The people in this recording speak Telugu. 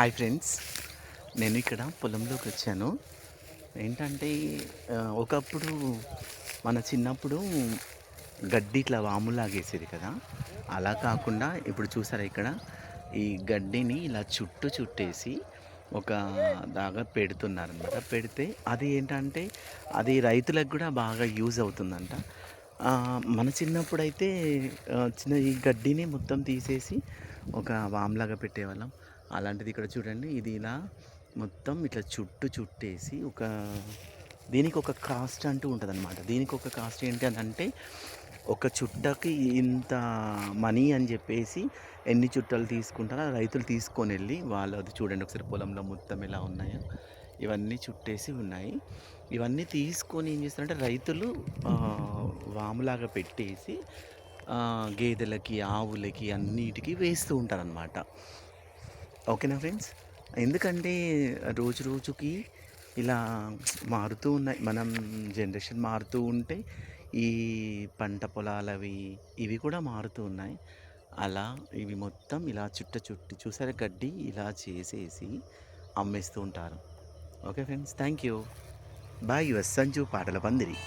హాయ్ ఫ్రెండ్స్, నేను ఇక్కడ పొలంలోకి వచ్చాను. ఏంటంటే ఒకప్పుడు మన చిన్నప్పుడు గడ్డి ఇట్లా వాములాగేసేది కదా. అలా కాకుండా ఇప్పుడు చూసారా ఇక్కడ ఈ గడ్డిని ఇలా చుట్టేసి ఒక దాగా పెడుతున్నారనమాట. పెడితే అది ఏంటంటే అది రైతులకు కూడా బాగా యూజ్ అవుతుందంట. మన చిన్నప్పుడైతే చిన్న ఈ గడ్డిని మొత్తం తీసేసి ఒక వామ్‌లాగా పెట్టేవాళ్ళం. అలాంటిది ఇక్కడ చూడండి. ఇది ఇలా మొత్తం ఇట్లా చుట్టేసి దీనికొక కాస్ట్ అంటూ ఉంటదనమాట. దీనికొక కాస్ట్ ఏంటి అనంటే, ఒక చుట్టకి ఇంత మనీ అని జెప్పేసి ఎన్ని చుట్టలు తీసుకుంటారో ఆ రైతులు తీసుకొనెళ్ళి వాళ్ళది చూడండి ఒకసారి పొలంలో మొత్తం ఎలా ఉన్నాయో. ఇవన్నీ చుట్టేసి ఉన్నాయి. ఇవన్నీ తీసుకొని ఏం చేస్తారంటే రైతులు వాములాగా పెట్టేసి గేదెలకి, ఆవులకి అన్నిటికి వేస్తూ ఉంటారనమాట. ఓకేనా ఫ్రెండ్స్? ఎందుకంటే రోజు రోజుకి ఇలా మారుతూ ఉన్నాయి. జనరేషన్ మారుతూ ఉంటే ఈ పంట పొలాలవి ఇవి కూడా మారుతూ ఉన్నాయి. అలా ఇవి మొత్తం ఇలా చుట్టి చూసారా గడ్డి ఇలా చేసేసి అమ్మేస్తూ ఉంటారు. Okay friends, thank you. Bye. Your Sanju పాటల పందిరి.